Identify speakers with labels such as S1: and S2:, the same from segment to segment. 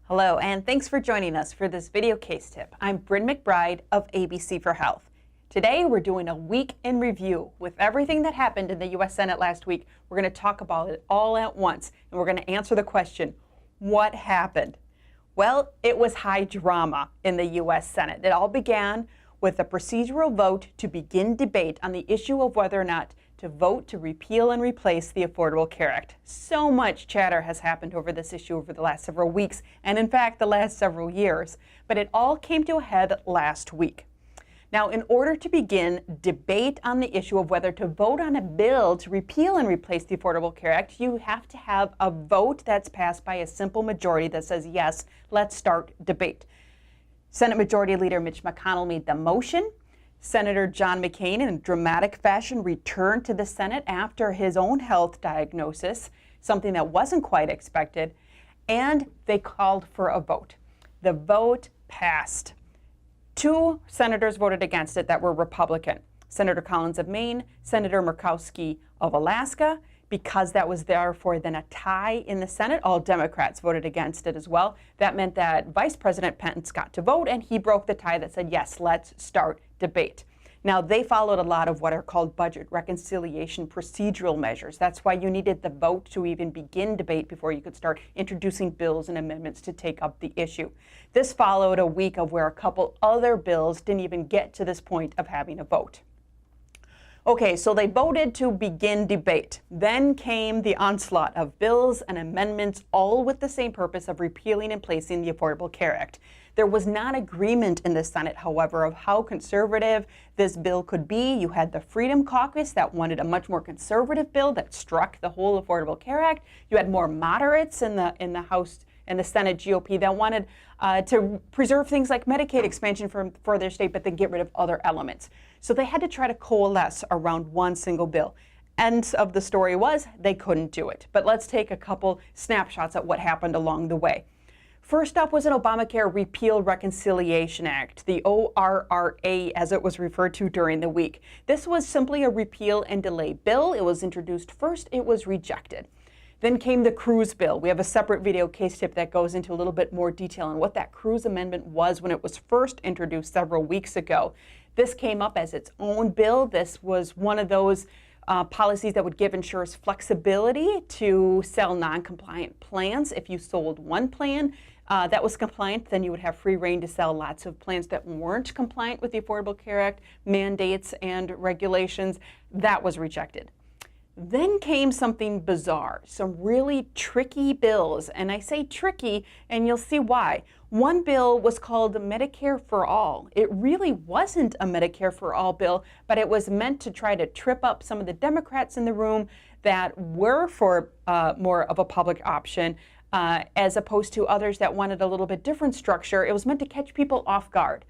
S1: Hello, and thanks for joining us for this video case tip. I'm Brynne McBride of ABC for Health. Today, we're doing a week in review. With everything that happened in the U.S. Senate last week, we're going to talk about it all at once, and we're going to answer the question, what happened? Well, it was high drama in the U.S. Senate. It all began with a procedural vote to begin debate on the issue of whether or not to vote to repeal and replace the Affordable Care Act. So much chatter has happened over this issue over the last several weeks, and in fact, the last several years. But it all came to a head last week. Now, in order to begin debate on the issue of whether to vote on a bill to repeal and replace the Affordable Care Act, you have to have a vote that's passed by a simple majority that says, yes, let's start debate. Senate Majority Leader Mitch McConnell made the motion. Senator John McCain, in a dramatic fashion, returned to the Senate after his own health diagnosis, something that wasn't quite expected, and they called for a vote. The vote passed. 2 senators voted against it that were Republican, Senator Collins of Maine, Senator Murkowski of Alaska. Because that was therefore then a tie in the Senate, all Democrats voted against it as well. That meant that Vice President Pence got to vote, and he broke the tie that said, yes, let's start debate. Now, they followed a lot of what are called budget reconciliation procedural measures. That's why you needed the vote to even begin debate before you could start introducing bills and amendments to take up the issue. This followed a week of where a couple other bills didn't even get to this point of having a vote. Okay, so they voted to begin debate. Then came the onslaught of bills and amendments, all with the same purpose of repealing and placing the Affordable Care Act. There was not agreement in the Senate, however, of how conservative this bill could be. You had the Freedom Caucus that wanted a much more conservative bill that struck the whole Affordable Care Act. You had more moderates in the House and the Senate GOP that wanted to preserve things like Medicaid expansion for their state, but then get rid of other elements. So they had to try to coalesce around one single bill. End of the story was they couldn't do it. But let's take a couple snapshots at what happened along the way. First up was an Obamacare Repeal Reconciliation Act, the ORRA as it was referred to during the week. This was simply a repeal and delay bill. It was introduced first, it was rejected. Then came the Cruz bill. We have a separate video case tip that goes into a little bit more detail on what that Cruz amendment was when it was first introduced several weeks ago. This came up as its own bill. This was one of those policies that would give insurers flexibility to sell non-compliant plans. If you sold one plan that was compliant, then you would have free rein to sell lots of plans that weren't compliant with the Affordable Care Act mandates and regulations. That was rejected. Then came something bizarre, some really tricky bills, and I say tricky, and you'll see why. One bill was called Medicare for All. It really wasn't a Medicare for All bill, but it was meant to try to trip up some of the Democrats in the room that were for more of a public option, as opposed to others that wanted a little bit different structure. It was meant to catch people off guard.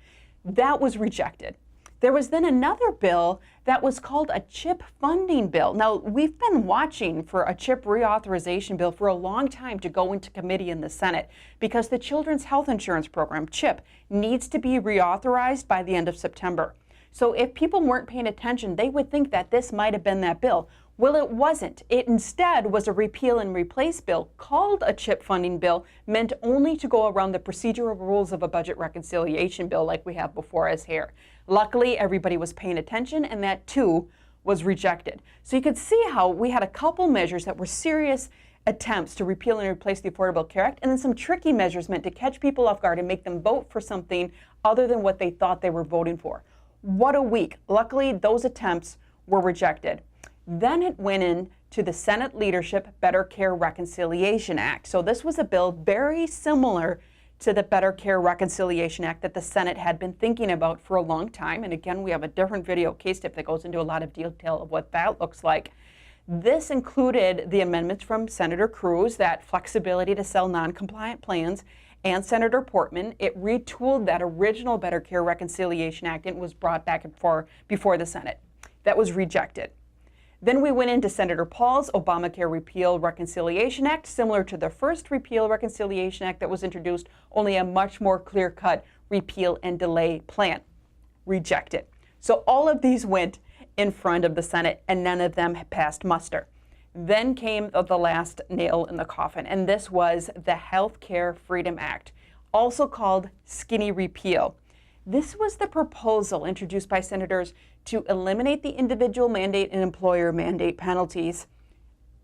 S1: That was rejected. There was then another bill that was called a CHIP funding bill. Now, we've been watching for a CHIP reauthorization bill for a long time to go into committee in the Senate because the Children's Health Insurance Program, CHIP, needs to be reauthorized by the end of September. So if people weren't paying attention, they would think that this might have been that bill. Well, it wasn't. It instead was a repeal and replace bill called a CHIP funding bill, meant only to go around the procedural rules of a budget reconciliation bill like we have before us here. Luckily, everybody was paying attention, and that too was rejected. So you could see how we had a couple measures that were serious attempts to repeal and replace the Affordable Care Act, and then some tricky measures meant to catch people off guard and make them vote for something other than what they thought they were voting for. What a week. Luckily, those attempts were rejected. Then it went into the Senate Leadership Better Care Reconciliation Act. So this was a bill very similar to the Better Care Reconciliation Act that the Senate had been thinking about for a long time. And again, we have a different video case tip that goes into a lot of detail of what that looks like. This included the amendments from Senator Cruz, that flexibility to sell non-compliant plans, and Senator Portman. It retooled that original Better Care Reconciliation Act and was brought back before the Senate. That was rejected. Then we went into Senator Paul's Obamacare Repeal Reconciliation Act, similar to the first Repeal Reconciliation Act that was introduced, only a much more clear-cut repeal and delay plan. Rejected. So all of these went in front of the Senate, and none of them passed muster. Then came the last nail in the coffin, and this was the Healthcare Freedom Act, also called Skinny Repeal. This was the proposal introduced by senators to eliminate the individual mandate and employer mandate penalties,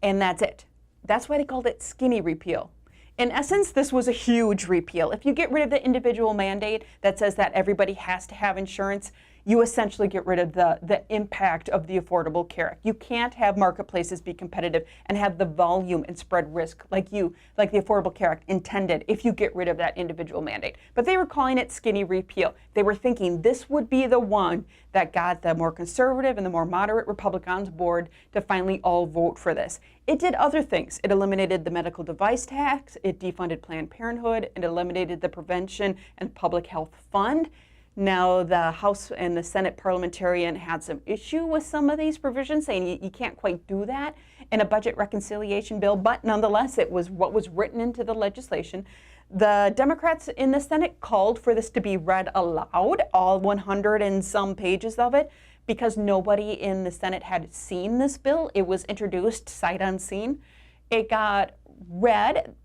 S1: and that's it. That's why they called it Skinny Repeal. In essence, this was a huge repeal. If you get rid of the individual mandate that says that everybody has to have insurance, you essentially get rid of the impact of the Affordable Care Act. You can't have marketplaces be competitive and have the volume and spread risk like the Affordable Care Act intended if you get rid of that individual mandate. But they were calling it Skinny Repeal. They were thinking this would be the one that got the more conservative and the more moderate Republicans board to finally all vote for this. It did other things. It eliminated the medical device tax, it defunded Planned Parenthood, it eliminated the Prevention and Public Health Fund. Now, the House and the Senate parliamentarian had some issue with some of these provisions, saying you can't quite do that in a budget reconciliation bill, but nonetheless, it was what was written into the legislation. The Democrats in the Senate called for this to be read aloud, all 100 and some pages of it, because nobody in the Senate had seen this bill. It was introduced sight unseen. It got read.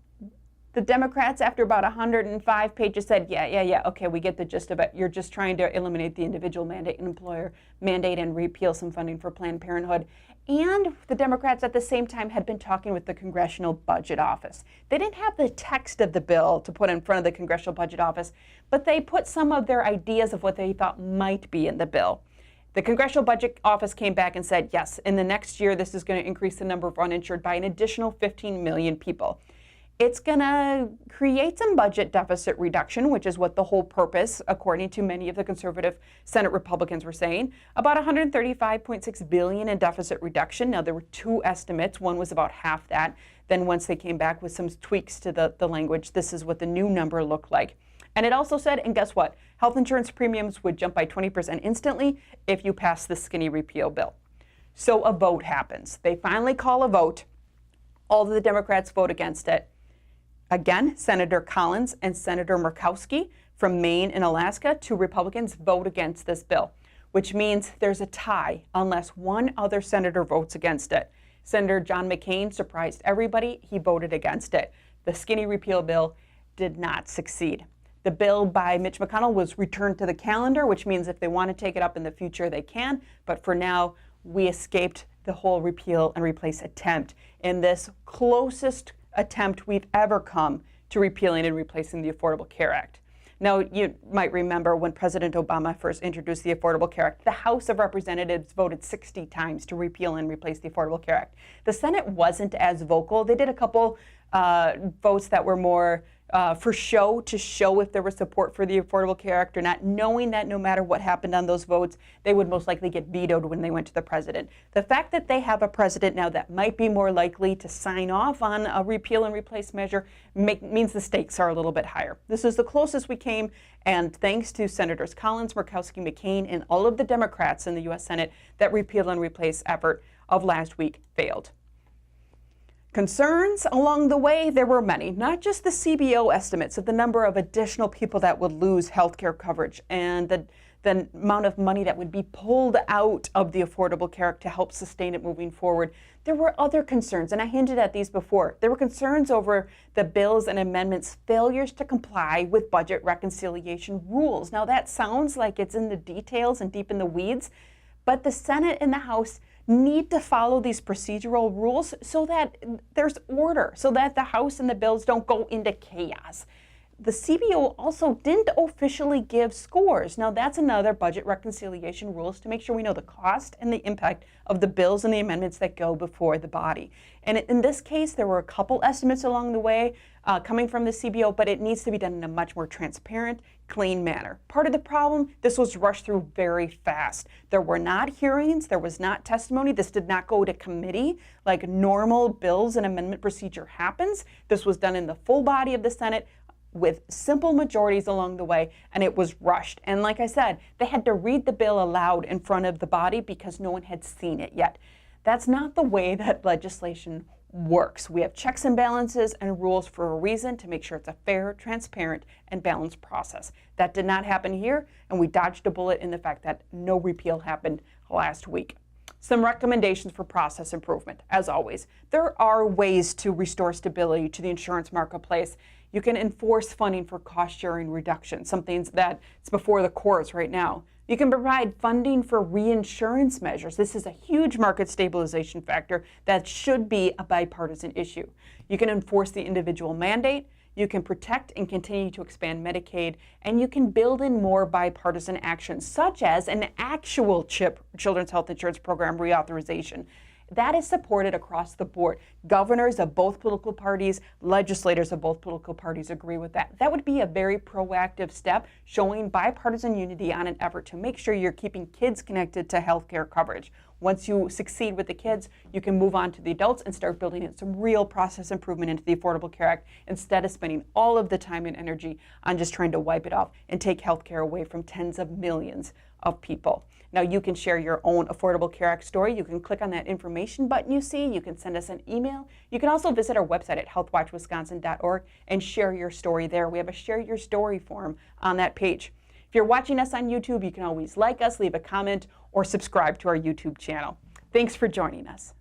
S1: The Democrats, after about 105 pages, said, yeah, okay, we get the gist of it. You're just trying to eliminate the individual mandate and employer mandate and repeal some funding for Planned Parenthood. And the Democrats at the same time had been talking with the Congressional Budget Office. They didn't have the text of the bill to put in front of the Congressional Budget Office, but they put some of their ideas of what they thought might be in the bill. The Congressional Budget Office came back and said, yes, in the next year, this is going to increase the number of uninsured by an additional 15 million people. It's going to create some budget deficit reduction, which is what the whole purpose, according to many of the conservative Senate Republicans, were saying. About $135.6 billion in deficit reduction. Now, there were two estimates. One was about half that. Then once they came back with some tweaks to the language, this is what the new number looked like. And it also said, and guess what? Health insurance premiums would jump by 20% instantly if you pass the Skinny Repeal bill. So a vote happens. They finally call a vote. All of the Democrats vote against it. Again, Senator Collins and Senator Murkowski from Maine and Alaska, two Republicans, vote against this bill, which means there's a tie unless one other senator votes against it. Senator John McCain surprised everybody. He voted against it. The Skinny Repeal bill did not succeed. The bill by Mitch McConnell was returned to the calendar, which means if they want to take it up in the future, they can. But for now, we escaped the whole repeal and replace attempt in this closest attempt we've ever come to repealing and replacing the Affordable Care Act. Now, you might remember when President Obama first introduced the Affordable Care Act, the House of Representatives voted 60 times to repeal and replace the Affordable Care Act. The Senate wasn't as vocal. They did a couple votes that were more for show, to show if there was support for the Affordable Care Act or not, knowing that no matter what happened on those votes, they would most likely get vetoed when they went to the president. The fact that they have a president now that might be more likely to sign off on a repeal and replace measure means the stakes are a little bit higher. This is the closest we came, and thanks to Senators Collins, Murkowski, McCain, and all of the Democrats in the U.S. Senate, that repeal and replace effort of last week failed. Concerns along the way, there were many, not just the CBO estimates of the number of additional people that would lose health care coverage and the amount of money that would be pulled out of the Affordable Care Act to help sustain it moving forward. There were other concerns, and I hinted at these before. There were concerns over the bills and amendments' failures to comply with budget reconciliation rules. Now, that sounds like it's in the details and deep in the weeds, but the Senate and the House need to follow these procedural rules so that there's order, so that the House and the bills don't go into chaos. The CBO also didn't officially give scores. Now, that's another budget reconciliation rules to make sure we know the cost and the impact of the bills and the amendments that go before the body. And in this case, there were a couple estimates along the way coming from the CBO, but it needs to be done in a much more transparent, clean manner. Part of the problem, this was rushed through very fast. There were not hearings, there was not testimony. This did not go to committee like normal bills and amendment procedure happens. This was done in the full body of the Senate with simple majorities along the way, and it was rushed. And like I said, they had to read the bill aloud in front of the body because no one had seen it yet. That's not the way that legislation works. We have checks and balances and rules for a reason, to make sure it's a fair, transparent, and balanced process. That did not happen here, and we dodged a bullet in the fact that no repeal happened last week. Some recommendations for process improvement. As always, there are ways to restore stability to the insurance marketplace. You can enforce funding for cost-sharing reduction, something that's before the courts right now. You can provide funding for reinsurance measures. This is a huge market stabilization factor that should be a bipartisan issue. You can enforce the individual mandate. You can protect and continue to expand Medicaid, and you can build in more bipartisan actions, such as an actual CHIP, Children's Health Insurance Program reauthorization. That is supported across the board. Governors of both political parties, legislators of both political parties agree with that. That would be a very proactive step, showing bipartisan unity on an effort to make sure you're keeping kids connected to health care coverage. Once you succeed with the kids, you can move on to the adults and start building in some real process improvement into the Affordable Care Act, instead of spending all of the time and energy on just trying to wipe it off and take health care away from tens of millions of people. Now, you can share your own Affordable Care Act story. You can click on that information button you see. You can send us an email. You can also visit our website at healthwatchwisconsin.org and share your story there. We have a Share Your Story form on that page. If you're watching us on YouTube, you can always like us, leave a comment, or subscribe to our YouTube channel. Thanks for joining us.